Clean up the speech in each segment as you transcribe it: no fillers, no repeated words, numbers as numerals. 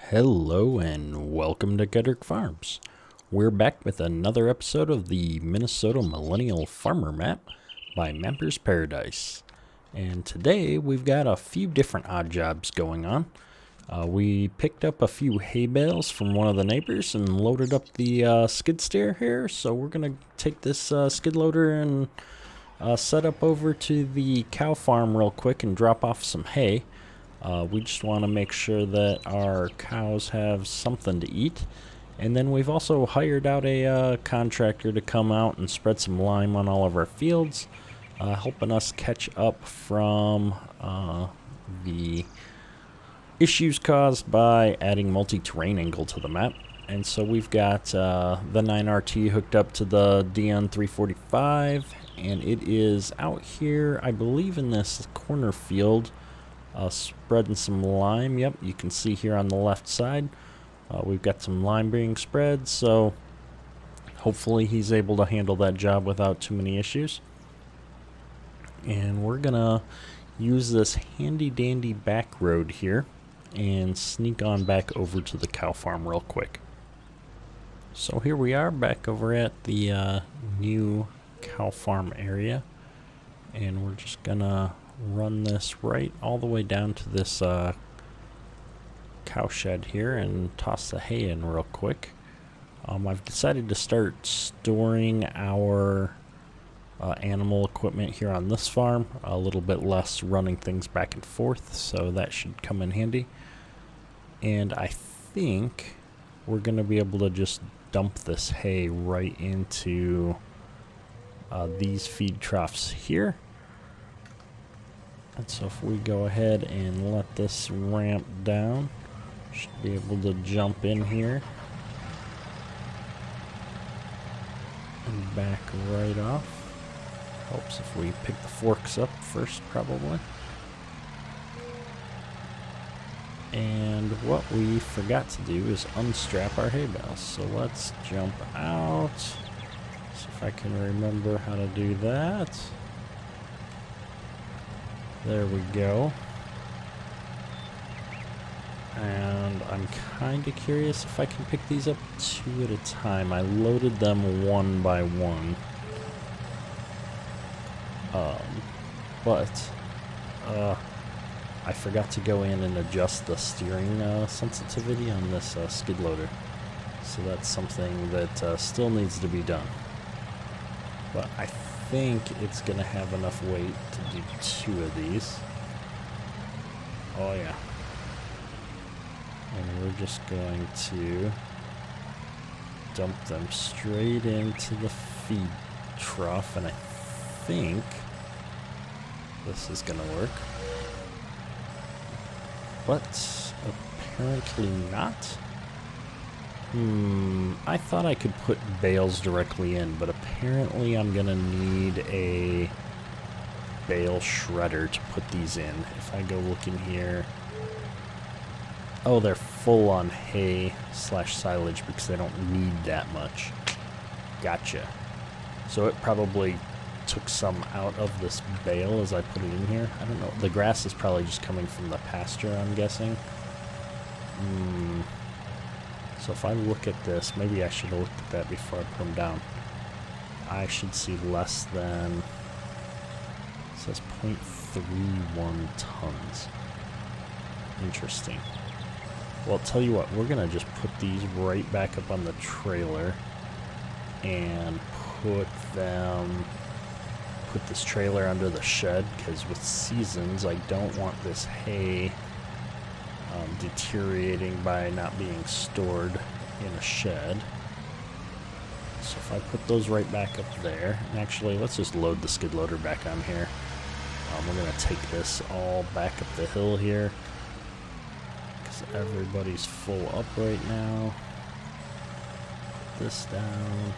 Hello and welcome to Gutterk Farms. We're back with another episode of the Minnesota Millennial Farmer map by Mapper's Paradise. And today we've got a few different odd jobs going on. We picked up a few hay bales from one of the neighbors and loaded up the skid steer here. So we're going to take this skid loader and set up over to the cow farm real quick and drop off some hay. We just want to make sure that our cows have something to eat. And then we've also hired out a contractor to come out and spread some lime on all of our fields, helping us catch up from the issues caused by adding multi-terrain angle to the map. And so we've got the 9RT hooked up to the DN 345, and it is out here, I believe, in this corner field. Spreading some lime. Yep, you can see here on the left side we've got some lime being spread, so hopefully he's able to handle that job without too many issues. And we're gonna use this handy dandy back road here and sneak on back over to the cow farm real quick. So here we are back over at the new cow farm area, and we're just gonna run this right all the way down to this cow shed here and toss the hay in real quick. I've decided to start storing our animal equipment here on this farm, a little bit less running things back and forth, so that should come in handy. And I think we're going to be able to just dump this hay right into these feed troughs here. And so if we go ahead and let this ramp down, should be able to jump in here and back right off. Helps if we pick the forks up first, probably. And what we forgot to do is unstrap our hay bales. So let's jump out. See if I can remember how to do that. There we go. And I'm kind of curious if I can pick these up two at a time. I loaded them one by one. But I forgot to go in and adjust the steering sensitivity on this skid loader. So that's something that still needs to be done. But I think it's going to have enough weight to do two of these. Oh yeah. And we're just going to dump them straight into the feed trough, and I think this is going to work. But apparently not. I thought I could put bales directly in, but apparently I'm gonna need a bale shredder to put these in. If I go look in here, oh, they're full on hay slash silage because they don't need that much. Gotcha. So it probably took some out of this bale as I put it in here. I don't know. The grass is probably just coming from the pasture, I'm guessing. So if I look at this, maybe I should have looked at that before I put them down. I should see less than, it says 0.31 tons. Interesting. Well, I'll tell you what, we're going to just put these right back up on the trailer and put this trailer under the shed, because with seasons, I don't want this hay deteriorating by not being stored in a shed. So if I put those right back up there, and actually let's just load the skid loader back on here. We're going to take this all back up the hill here because everybody's full up right now. Put this down.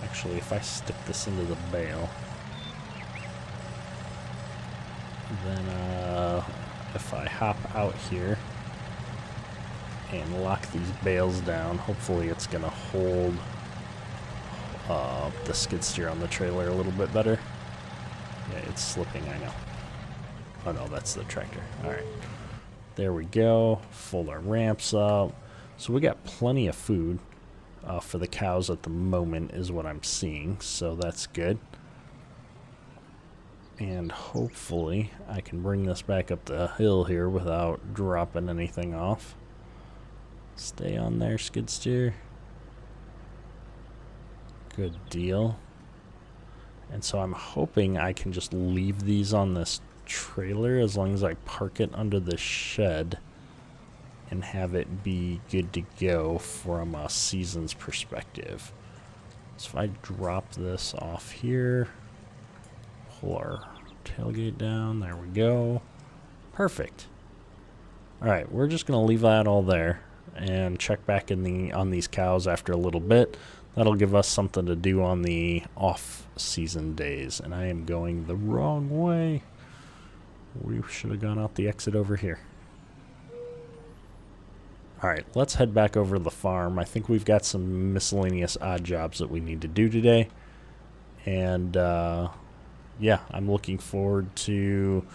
Actually, if I stick this into the bale, then if I hop out here and lock these bales down, hopefully it's going to hold the skid steer on the trailer a little bit better. Yeah, it's slipping, I know. Oh no, that's the tractor. Alright. There we go. Fold our ramps up. So we got plenty of food for the cows at the moment is what I'm seeing. So that's good. And hopefully I can bring this back up the hill here without dropping anything off. Stay on there, skid steer. Good deal. And so I'm hoping I can just leave these on this trailer as long as I park it under the shed and have it be good to go from a season's perspective. So if I drop this off here, pull our tailgate down, there we go. Perfect. Alright, we're just going to leave that all there and check back on these cows after a little bit. That'll give us something to do on the off-season days. And I am going the wrong way. We should have gone out the exit over here. Alright, let's head back over to the farm. I think we've got some miscellaneous odd jobs that we need to do today. And, yeah, I'm looking forward to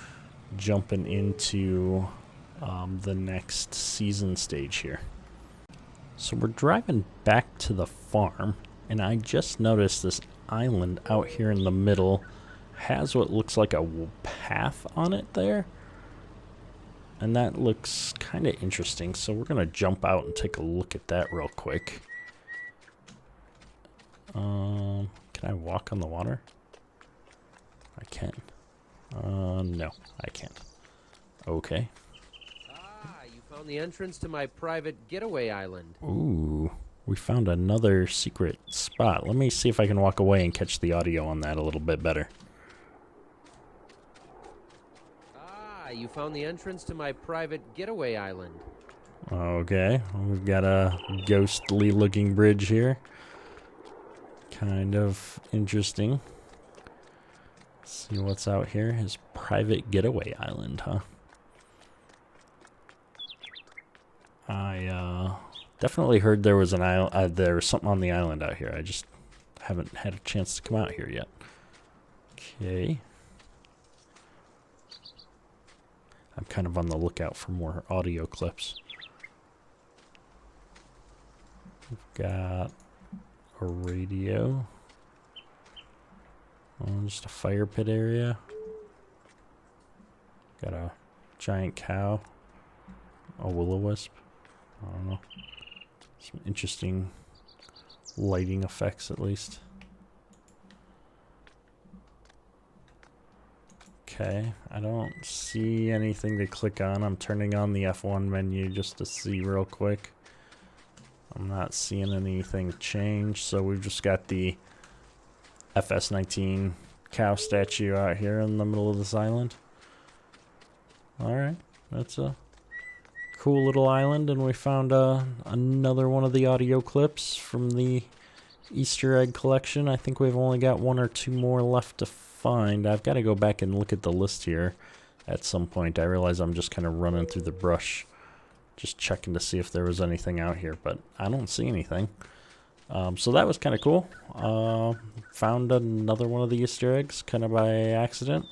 jumping into the next season stage here. So we're driving back to the farm, and I just noticed this island out here in the middle has what looks like a path on it there. And that looks kind of interesting, so we're going to jump out and take a look at that real quick. Can I walk on the water? I can. No, I can't. Okay. You found the entrance to my private getaway island. Ooh, we found another secret spot. Let me see if I can walk away and catch the audio on that a little bit better. You found the entrance to my private getaway island. Okay, we've got a ghostly looking bridge here. Kind of interesting. Let's see what's out here. His private getaway island, huh? I definitely heard there was an island. There was something on the island out here. I just haven't had a chance to come out here yet. Okay. I'm kind of on the lookout for more audio clips. We've got a radio. Oh, just a fire pit area. Got a giant cow. A will-o-wisp. I don't know. Some interesting lighting effects, at least. Okay, I don't see anything to click on. I'm turning on the F1 menu just to see real quick. I'm not seeing anything change, so we've just got the FS19 cow statue out here in the middle of this island. Alright, that's a cool little island, and we found another one of the audio clips from the Easter egg collection. I think we've only got one or two more left to find. I've got to go back and look at the list here at some point. I realize I'm just kind of running through the brush, just checking to see if there was anything out here, but I don't see anything. So that was kind of cool. Found another one of the Easter eggs kind of by accident.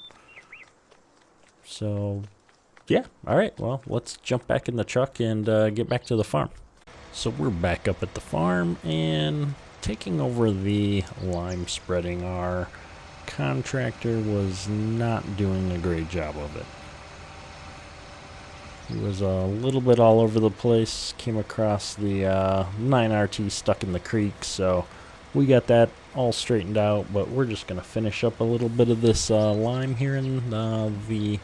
So yeah, alright, well, let's jump back in the truck and get back to the farm. So we're back up at the farm and taking over the lime spreading. Our contractor was not doing a great job of it. He was a little bit all over the place. Came across the 9RT stuck in the creek, so we got that all straightened out, but we're just going to finish up a little bit of this lime here in the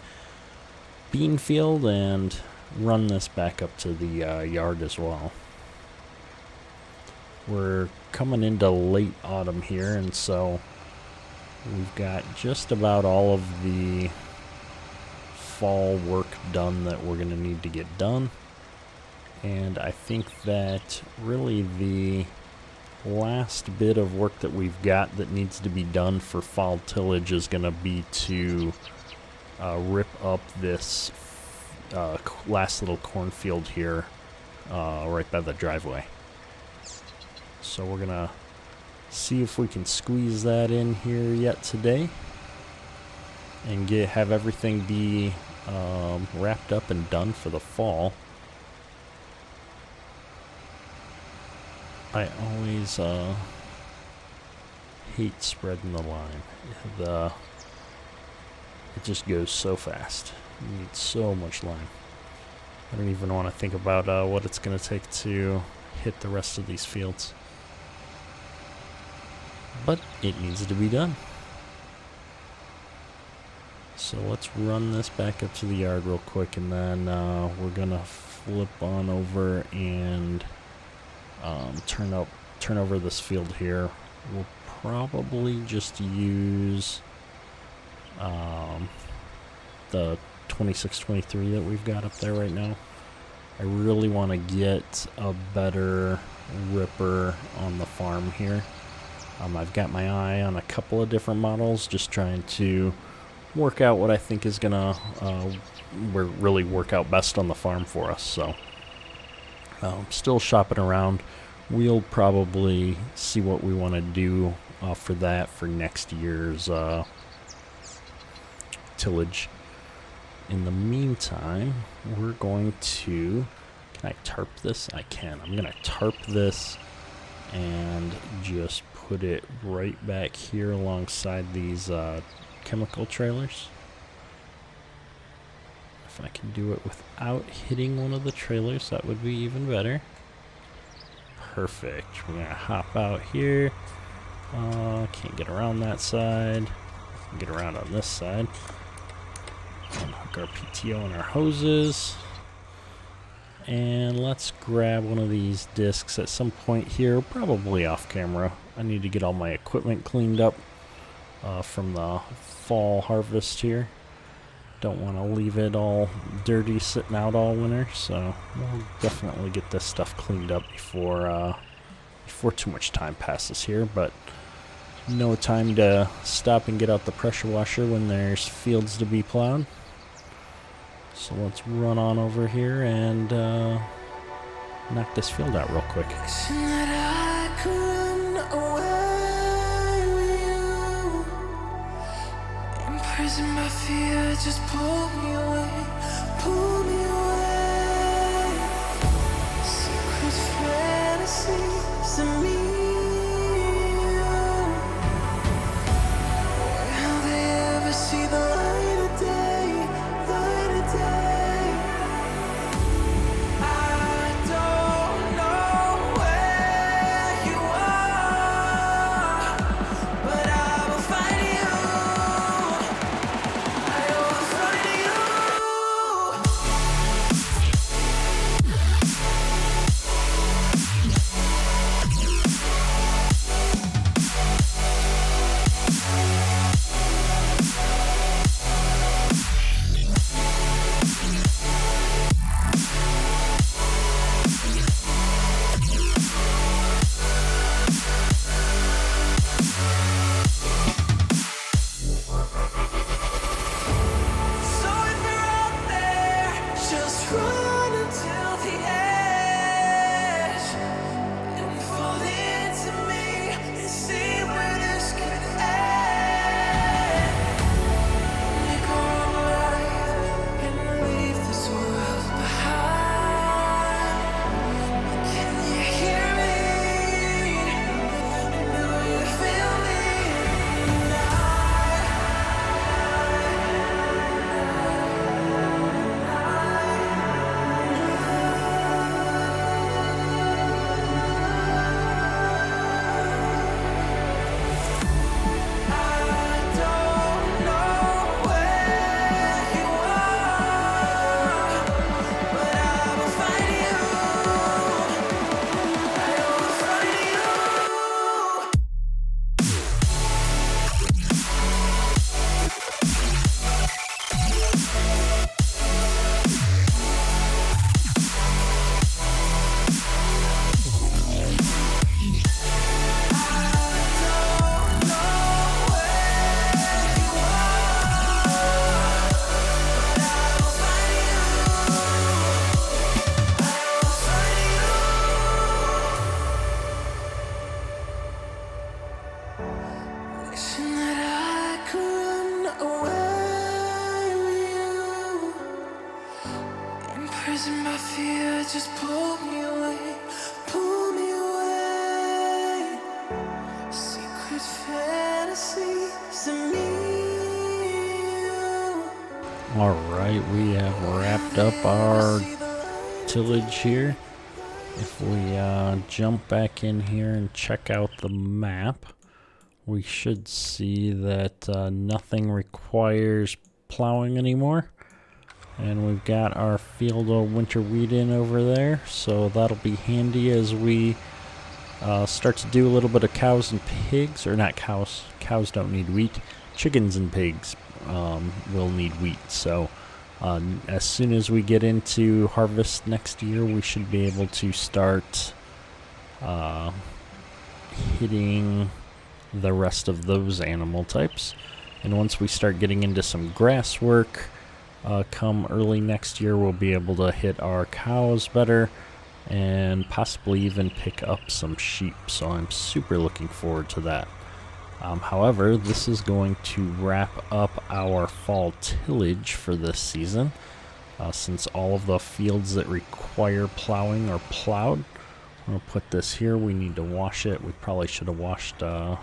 bean field and run this back up to the yard as well. We're coming into late autumn here, and so we've got just about all of the fall work done that we're going to need to get done. And I think that really the last bit of work that we've got that needs to be done for fall tillage is going to be to rip up this last little cornfield here right by the driveway. So we're going to see if we can squeeze that in here yet today. and have everything be wrapped up and done for the fall. I always hate spreading the line. It just goes so fast. You need so much line. I don't even want to think about what it's going to take to hit the rest of these fields. But it needs to be done. So let's run this back up to the yard real quick, and then we're going to flip on over and turn over this field here. We'll probably just use the 2623 that we've got up there right now. I really want to get a better ripper on the farm here. I've got my eye on a couple of different models, just trying to work out what I think is gonna really work out best on the farm for us. So still shopping around. We'll probably see what we want to do for that for next year's tillage. In the meantime, we're going to... Can I tarp this? I can. I'm going to tarp this and just put it right back here alongside these chemical trailers. If I can do it without hitting one of the trailers, that would be even better. Perfect. We're going to hop out here. Can't get around that side. Get around on this side. Unhook our PTO and our hoses. And let's grab one of these discs at some point here, probably off camera. I need to get all my equipment cleaned up from the fall harvest here. Don't want to leave it all dirty sitting out all winter, so we'll definitely get this stuff cleaned up before too much time passes here. But no time to stop and get out the pressure washer when there's fields to be plowed. So let's run on over here and knock this field out real quick. Imprison my fear, just pull me away, pull me away. Secret fantasies of me. Will they ever see the light of day, light of day? I don't know where you are, but I will find you. I will find you. Prison by fear, just pull me away, pull me away. Secret fantasies of me. Alright, we have wrapped up our tillage here. If we jump back in here and check out the map, we should see that nothing requires plowing anymore. And we've got our field of winter wheat in over there, so that'll be handy as we start to do a little bit of cows and pigs, or not cows. Cows don't need wheat. Chickens and pigs will need wheat. So as soon as we get into harvest next year, we should be able to start hitting the rest of those animal types. And once we start getting into some grass work, come early next year, we'll be able to hit our cows better and possibly even pick up some sheep. So I'm super looking forward to that. However, this is going to wrap up our fall tillage for this season. Since all of the fields that require plowing are plowed, I'm going to put this here. We need to wash it. We probably should have washed the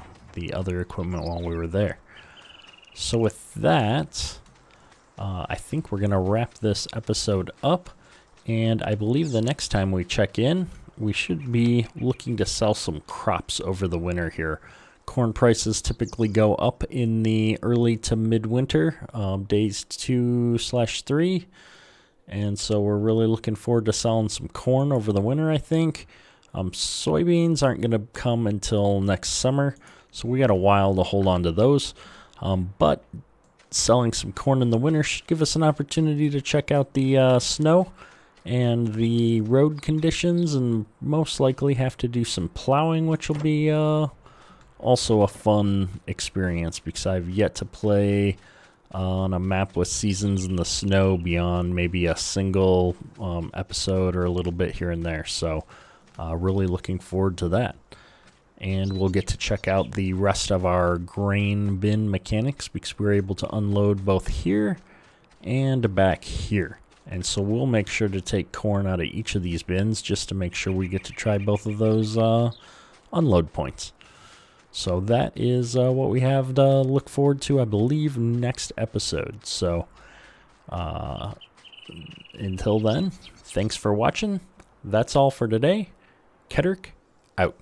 other equipment while we were there. So with that, I think we're going to wrap this episode up. And I believe the next time we check in, we should be looking to sell some crops over the winter here. Corn prices typically go up in the early to midwinter, days 2/3. And so we're really looking forward to selling some corn over the winter, I think. Soybeans aren't going to come until next summer, so we got a while to hold on to those. But selling some corn in the winter should give us an opportunity to check out the snow and the road conditions, and most likely have to do some plowing, which will be also a fun experience, because I've yet to play on a map with seasons in the snow beyond maybe a single episode or a little bit here and there. So really looking forward to that. And we'll get to check out the rest of our grain bin mechanics, because we're able to unload both here and back here. And so we'll make sure to take corn out of each of these bins just to make sure we get to try both of those unload points. So that is what we have to look forward to, I believe, next episode. So until then, thanks for watching. That's all for today. Kedrick, out.